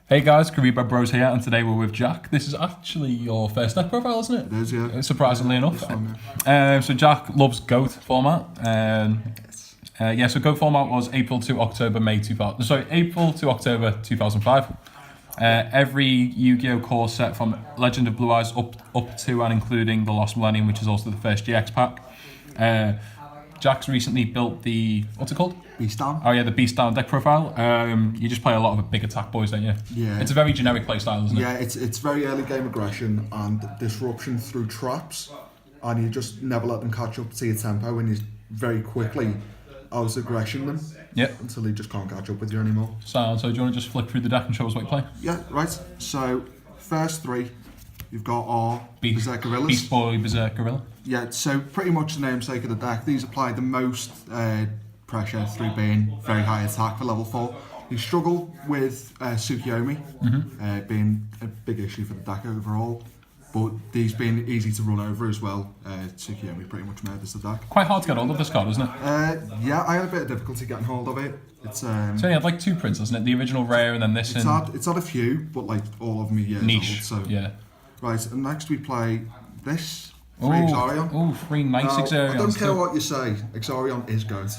Hey guys, Kariba Bros here, and today we're with Jack. This is actually your first deck profile, isn't it? It is, yeah. Surprisingly enough. One, yeah. So Jack loves GOAT format. So GOAT format was April to October 2005. Every Yu-Gi-Oh core set from Legend of Blue Eyes up to and including the Lost Millennium, which is also the first GX pack. Jack's recently built the, what's it called? Beast Down. Oh yeah, the Beast Down deck profile. You just play a lot of big attack boys, don't you? Yeah. It's a very generic playstyle, isn't it? Yeah, it's very early game aggression and disruption through traps, and you just never let them catch up to your tempo, and you very quickly out aggression them. Yep. Until they just can't catch up with you anymore. So do you want to just flip through the deck and show us what you play? Yeah, right. So first three, you've got our Berserk Gorillas. Beast Boy Berserk Gorilla. Yeah, so pretty much the namesake of the deck. These apply the most pressure through being very high attack for level 4. You struggle with Tsukiyomi being a big issue for the deck overall, but these being easy to run over as well. Tsukiyomi pretty much murders the deck. Quite hard to get hold of this card, isn't it? Yeah, I had a bit of difficulty getting hold of it. It's So you had like two prints, isn't it? The original rare and then this. It's had a few, but like all of them are years niche. old. So yeah. Right, and next we play this. Exorion. Oh, three nice Exorions. I don't care what you say, Exorion is GOAT.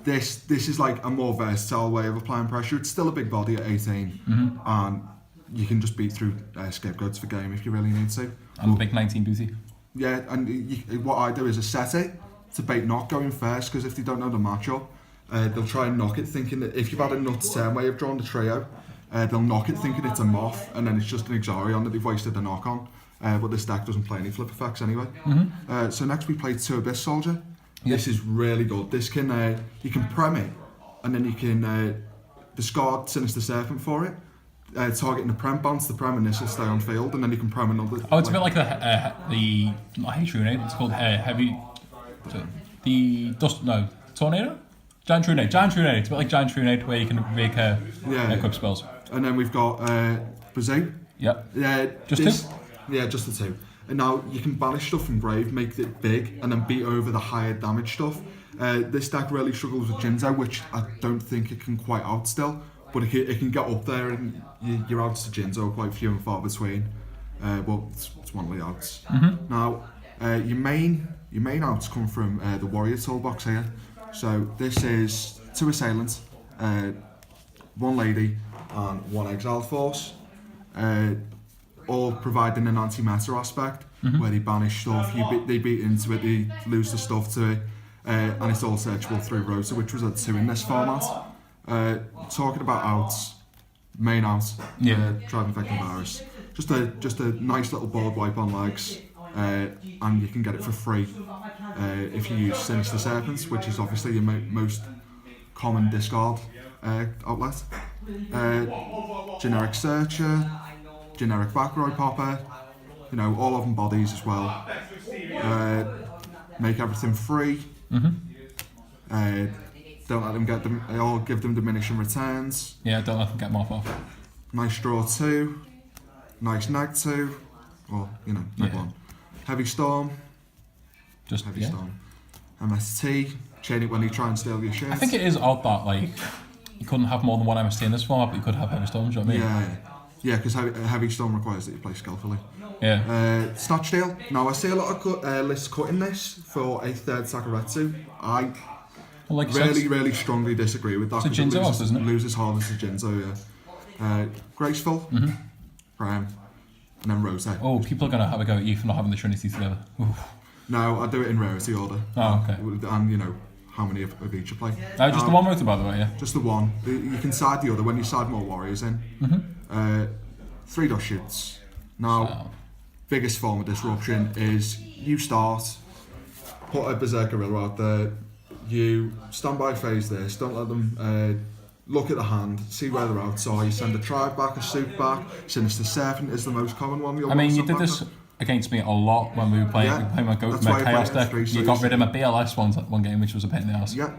This is like a more versatile way of applying pressure. It's still a big body at 18, and you can just beat through scapegoats for game if you really need to. And a big 19 booty. Yeah, and what I do is I set it to bait knock going first, because if they don't know the matchup, they'll try and knock it thinking that if you've had a nuts turn where you've drawn the trio, they'll knock it thinking it's a moth, and then it's just an Exorion that they've wasted a knock on. But this deck doesn't play any flip effects anyway. So next we play 2 Abyss Soldier. Yep. This is really good. This can you can prem it, and then you can discard Sinister Serpent for it, targeting the prem, bounce the prem, and this will stay on field, and then you can prem another. Oh, it's a bit like the not Hatrunade, it's called Heavy. The Dust, no, Tornado? Giant Trunade. It's a bit like Giant Trunade where you can make quick spells. And then we've got Bazoo. Yep. Yeah. Just 2? Yeah, just the 2. And now you can banish stuff from grave, make it big, and then beat over the higher damage stuff. This deck really struggles with Jinzo, which I don't think it can quite out still, but it can get up there, and your outs to Jinzo are quite few and far between. But it's one of the outs. Now, your main outs come from the Warrior toolbox here. So this is 2 Assailants, 1 Lady, and 1 Exile Force. All providing an anti-meta aspect, where they banish stuff, they beat into it, they lose the stuff to it, and it's all searchable through Rota, which was a 2 in this format. Talking about outs, main outs, Drive Infecting Virus. Just a nice little board wipe on legs, and you can get it for free if you use Sinister Serpents, which is obviously your most common discard outlet. Generic Searcher, generic back row popper, all of them bodies as well. Make everything free. Don't let them get them. I'll give them diminishing returns. Yeah, don't let them get Moth off. Nice draw 2. Nice neg 2. Or neg 1. Heavy Storm. Just Heavy Storm. MST. Chain it when you try and steal your shit. I think it is odd that you couldn't have more than 1 MST in this format, but you could have Heavy Storm. Do you know what I mean? Yeah, because Heavy Storm requires that you play skillfully. Yeah. Snatch Steal. Now, I see a lot of lists cutting this for a 3rd Sakaretsu. I really strongly disagree with that. It's a Jinzo off, isn't it? Loses hard as a Jinzo, yeah. Graceful. Prime. And then Rota. Oh, people are going to have a go at you for not having the Trinity together. Oof. No, I do it in rarity order. Oh, okay. And, how many of each you play. Just the 1 Rota, by the way, yeah? Just the 1. You can side the other when you side more warriors in. 3 dust shoots. Now, biggest form of disruption is you start, put a Berserk Gorilla out there, you stand by phase this, don't let them look at the hand, see where they're outs are, you send a Tribe back, a Suit back, Sinister Serpent is the most common one. You did this against me a lot when we were playing, my Chaos deck. You got rid of my BLS one game, which was a pain in the ass. Yeah.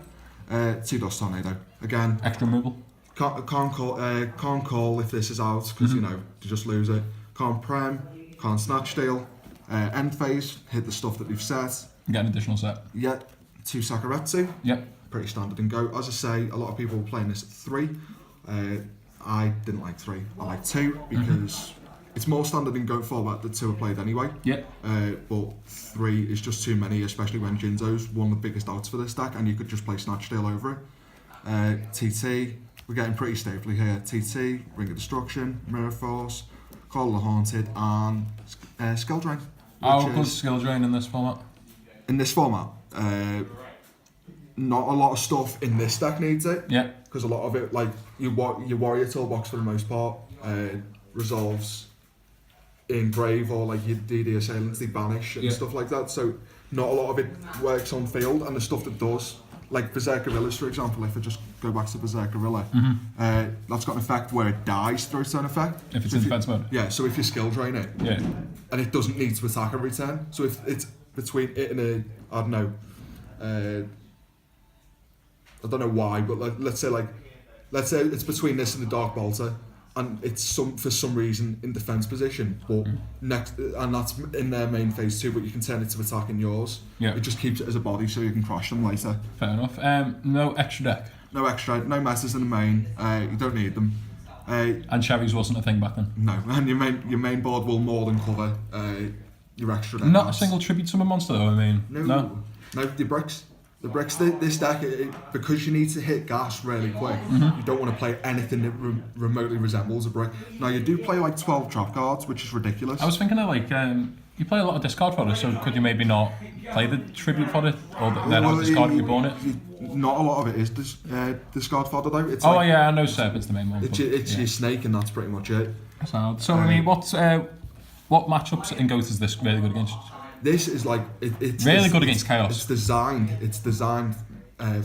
2 Dust Tornado. Again. Extra removal. Can't call if this is out, because you just lose it. Can't prem, can't snatch steal. End phase, hit the stuff that we've set. Get an additional set. Yeah, 2 Sakaretsu. Yep. Pretty standard and go. As I say, a lot of people were playing this at 3. I didn't like 3. I like 2 because it's more standard in Goat format that 2 are played anyway. Yeah. But 3 is just too many, especially when Jinzo's one of the biggest outs for this deck, and you could just play Snatch Steal over it. TT, we're getting pretty stably here. TT, Ring of Destruction, Mirror Force, Call of the Haunted, and Skill Drain. How good Skill Drain in this format? In this format, not a lot of stuff in this deck needs it. Yeah. Because a lot of it, like your warrior toolbox for the most part, resolves in grave, or like your DD assailants, they banish and stuff like that. So not a lot of it works on field, and the stuff that does, like Berserk Gorillas for example, if I just go back to Berserk Gorilla, that's got an effect where it dies through its own effect. If it's in defense mode? Yeah, so if you skill drain it, and it doesn't need to attack every turn, so if it's between it and a, I don't know, I don't know why, but let's say it's between this and the Dark Bolter, and it's for some reason in defense position, but and that's in their main phase 2, but you can turn it to attack in yours. Yeah. It just keeps it as a body so you can crush them later. Fair enough. No extra deck. No extra, no messes in the main. You don't need them. And Cherries wasn't a thing back then. No, and your main board will more than cover your extra deck. Not a single tribute summon monster though. I mean, no. The bricks. The bricks, this deck, because you need to hit gas really quick, you don't want to play anything that remotely resembles a brick. Now, you do play like 12 trap cards, which is ridiculous. I was thinking of like, you play a lot of discard fodder, so could you maybe not play the tribute fodder, or then have discard reborn it? Not a lot of it is discard fodder though. It's I know Serpent's the main one. It's your snake, and that's pretty much it. So I mean, what matchups in Goat is this really good against? This is like it's really good against chaos. It's designed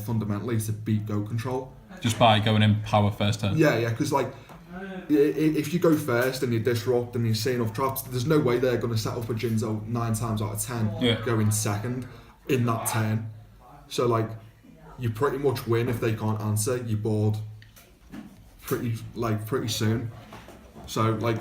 fundamentally to beat Goat control. Just by going in power first turn. Yeah, because like if you go first and you disrupt and you see enough traps, there's no way they're going to set up a Jinzo 9 times out of 10 going second in that turn. So like you pretty much win if they can't answer your board pretty soon. So like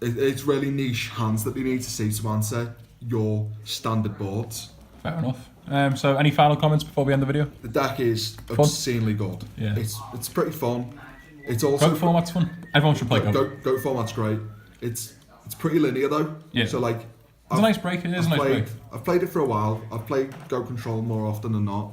it's really niche hands that they need to see to answer your standard boards. Fair enough. So any final comments before we end the video? The deck is obscenely good. Yeah. It's pretty fun. It's also Goat format's fun. Everyone should play Goat. Goat format's great. It's pretty linear though. Yeah. So like it's a nice break. It is a nice break. I've played it for a while. I've played Goat Control more often than not.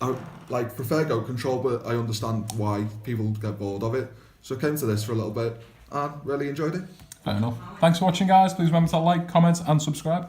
I prefer Goat Control, but I understand why people get bored of it. So I came to this for a little bit and really enjoyed it. Fair enough. Thanks for watching, guys. Please remember to like, comment, and subscribe.